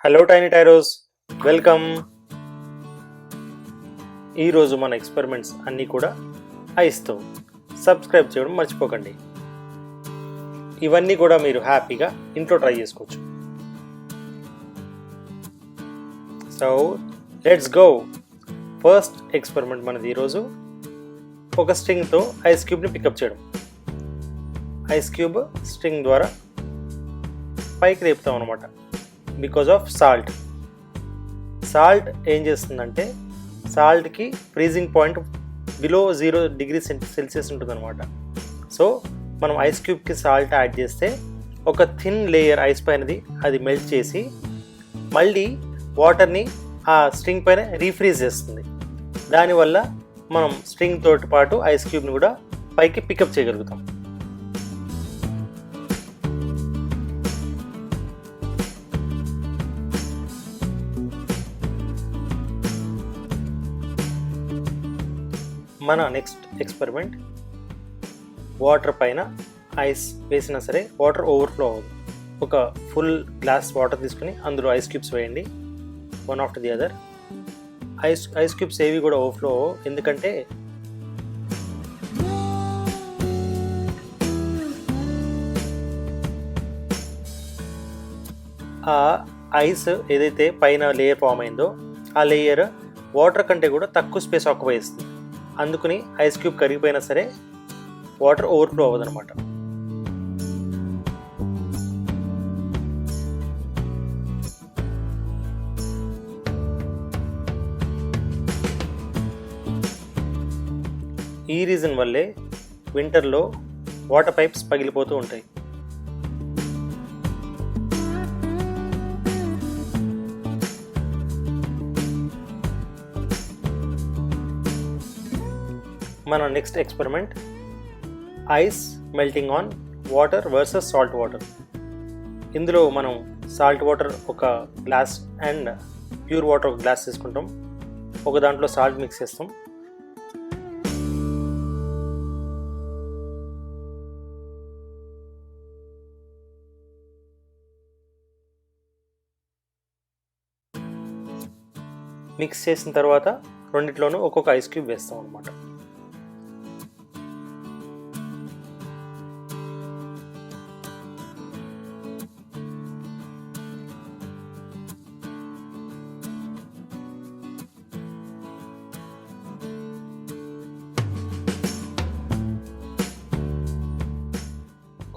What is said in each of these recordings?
Hello tiny టైరోస్, welcome. ఈరోజు మన experiments అన్నీ కూడా ఐస్తో. సబ్స్క్రైబ్ చేయడం మర్చిపోకండి. ఇవన్నీ కూడా మీరు హ్యాపీగా ఇంట్లో ట్రై చేసుకోవచ్చు. So let's go. First experiment మనది ఈరోజు ఒక స్ట్రింగ్తో ఐస్ క్యూబ్ని పికప్ చేయడం. ఐస్ క్యూబ్ స్ట్రింగ్ ద్వారా పైకి రేపుతాం అన్నమాట. బికాజ్ ఆఫ్ సాల్ట్ ఏం చేస్తుందంటే, సాల్ట్కి freezing point below 0 degree Celsius ఉంటుందన్నమాట. సో మనం ఐస్ క్యూబ్కి సాల్ట్ యాడ్ చేస్తే ఒక థిన్ లేయర్ ఐస్ పైనది అది మెల్ట్ చేసి మళ్ళీ వాటర్ని ఆ స్ట్రింగ్ పైన రీఫ్రీజ్ చేస్తుంది. దానివల్ల మనం స్ట్రింగ్ తోటి పాటు ఐస్ క్యూబ్ని కూడా పైకి పికప్ చేయగలుగుతాం. మన నెక్స్ట్ ఎక్స్పెరిమెంట్, వాటర్ పైన ఐస్ వేసినా సరే వాటర్ ఓవర్ఫ్లో అవ్వదు. ఒక ఫుల్ గ్లాస్ వాటర్ తీసుకుని అందులో ఐస్ క్యూబ్స్ వేయండి, one after the other. Ice cubes ఏవి కూడా ఓవర్ఫ్లో అవ్వవు, ఎందుకంటే ఆ ఐస్ ఏదైతే పైన లేయర్ ఫామ్ అయిందో ఆ లేయర్ వాటర్ కంటే కూడా తక్కువ స్పేస్ ఆక్యుపై చేస్తుంది. అందుకని ఐస్ క్యూబ్ కరిగిపోయినా సరే వాటర్ ఓవర్ఫ్లో అవ్వదన్నమాట. ఈ రీజన్ వల్లే వింటర్లో వాటర్ పైప్స్ పగిలిపోతూ ఉంటాయి. మన next experiment, ice melting on water versus salt water. ఇందులో మనం సాల్ట్ వాటర్ ఒక గ్లాస్ అండ్ ప్యూర్ వాటర్ ఒక గ్లాస్ తీసుకుంటాం. ఒక దాంట్లో సాల్ట్ మిక్స్ చేస్తాం. మిక్స్ చేసిన తర్వాత రెండిట్లోనూ ఒక్కొక్క ఐస్ క్యూబ్ వేస్తాం అన్నమాట.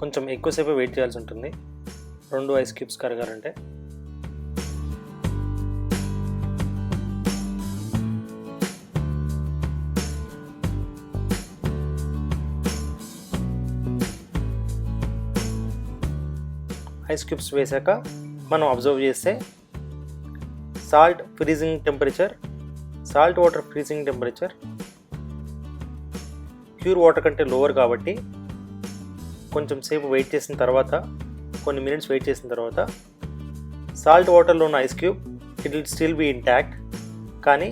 కొంచెం ఎక్కువసేపు వెయిట్ చేయాల్సి ఉంటుంది 2 ఐస్ క్యూబ్స్ కరగాలంటే. ఐస్ క్యూబ్స్ వేసాక మనం అబ్జర్వ్ చేస్తే salt water freezing temperature pure water కంటే లోవర్ కాబట్టి కొంచెం సేపు వెయిట్ చేసిన తర్వాత, కొన్ని మినిట్స్ వెయిట్ చేసిన తర్వాత సాల్ట్ వాటర్లో ఉన్న ice cube it will still be intact, కానీ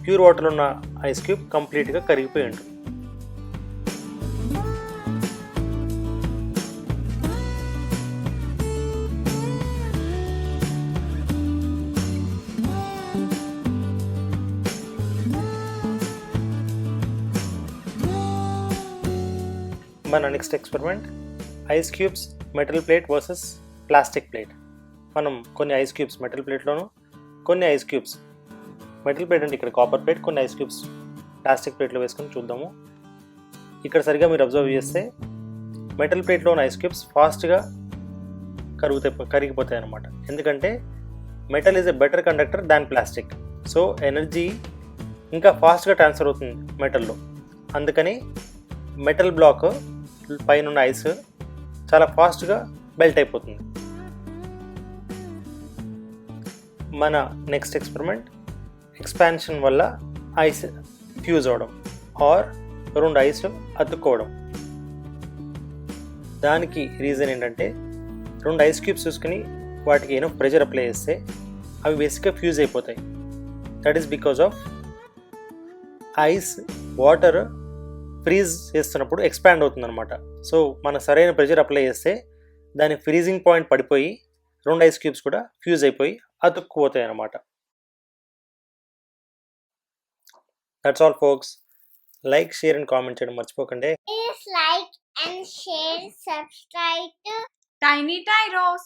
ప్యూర్ వాటర్లో ఉన్న ఐస్ క్యూబ్ కంప్లీట్గా కరిగిపోయి ఉంటుంది. మన next experiment, ice cubes metal plate versus plastic plate. మనం కొన్ని ఐస్ క్యూబ్స్ మెటల్ ప్లేట్లోను, కొన్ని ఐస్ క్యూబ్స్ మెటల్ ప్లేట్ అంటే ఇక్కడ కాపర్ ప్లేట్, కొన్ని ఐస్ క్యూబ్స్ ప్లాస్టిక్ ప్లేట్లో వేసుకొని చూద్దాము. ఇక్కడ సరిగా మీరు అబ్జర్వ్ చేస్తే మెటల్ ప్లేట్లో ఉన్న ఐస్ క్యూబ్స్ ఫాస్ట్గా కరిగిపోతాయి అన్నమాట. ఎందుకంటే metal is a better conductor than plastic. So energy ఇంకా ఫాస్ట్గా ట్రాన్స్ఫర్ అవుతుంది మెటల్లో. అందుకని మెటల్ బ్లాక్ పైన ఉన్న ఐస్ చాలా ఫాస్ట్గా మెల్ట్ అయిపోతుంది. మన నెక్స్ట్ ఎక్స్పెరిమెంట్, ఎక్స్పాన్షన్ వల్ల ఐస్ ఫ్యూజ్ అవడం ఆర్ 2 ఐస్ అతుక్కోవడం. దానికి రీజన్ ఏంటంటే, 2 ఐస్ క్యూబ్స్ చూసుకుని వాటికి ఏదో ప్రెషర్ అప్లై చేస్తే అవి బేసిక్గా ఫ్యూజ్ అయిపోతాయి. That is because of ice water freeze చేస్తున్నప్పుడు ఎక్స్పాండ్ అవుతుంది అనమాట. సో మన సరైన ప్రెషర్ అప్లై చేస్తే దాని ఫ్రీజింగ్ పాయింట్ పడిపోయి 2 ఐస్ క్యూబ్స్ కూడా ఫ్యూజ్ అయిపోయి అతుక్కుపోతాయి అన్నమాట. That's all folks. Like, share and comment చేయడం మర్చిపోకండి. Please like and share, subscribe to Tiny Tyros.